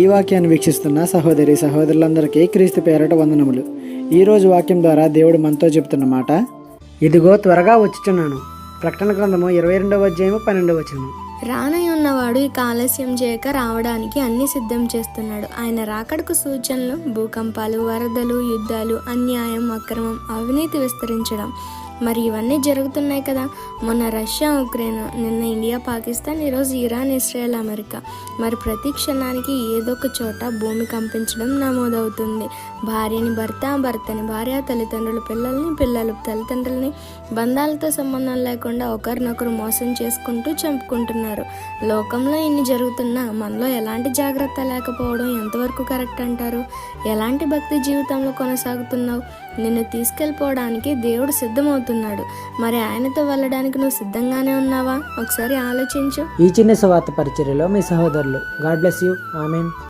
ఈ వాక్యాన్ని వీక్షిస్తున్న సహోదరి సహోదరులందరికీ క్రీస్తు పేరట వందనములు. ఈరోజు వాక్యం ద్వారా దేవుడు మనతో చెబుతున్న మాట, ఇదిగో త్వరగా వచ్చుచున్నాను. ప్రకటన గ్రంథము 22వ అధ్యాయము 12వ వచనము. రానయ్యున్నవాడు ఇక ఆలస్యం చేయక రావడానికి అన్ని సిద్ధం చేస్తున్నాడు. ఆయన రాకడకు సూచనలు భూకంపాలు, వరదలు, యుద్ధాలు, అన్యాయం, అక్రమం, అవినీతి విస్తరించడం. మరి ఇవన్నీ జరుగుతున్నాయి కదా. మొన్న రష్యా, ఉక్రెయిన్, నిన్న ఇండియా, పాకిస్తాన్, ఈరోజు ఇరాన్, ఇస్రాయెల్, అమెరికా. మరి ప్రతి క్షణానికి ఏదో ఒక చోట భూమి కంపించడం నమోదవుతుంది. భార్యని భర్త, భర్తని భార్య, తల్లిదండ్రులు పిల్లల్ని, పిల్లలు తల్లిదండ్రులని, బంధాలతో సంబంధం లేకుండా ఒకరినొకరు మోసం చేసుకుంటూ చంపుకుంటున్నారు. లోకంలో ఇన్ని జరుగుతున్నా మనలో ఎలాంటి జాగ్రత్త లేకపోవడం ఎంతవరకు కరెక్ట్ అంటారు? ఎలాంటి భక్తి జీవితంలో కొనసాగుతున్నావు? నిన్ను తీసుకెళ్ళిపోవడానికి దేవుడు సిద్ధమవుతున్నాడు. మరి ఆయనతో వెళ్ళడానికి నువ్వు సిద్ధంగానే ఉన్నావా? ఒకసారి ఆలోచించు. ఈ చిన్న సువార్త పరిచర్యలో మీ సహోదరులు. God bless you. ఆమేన్.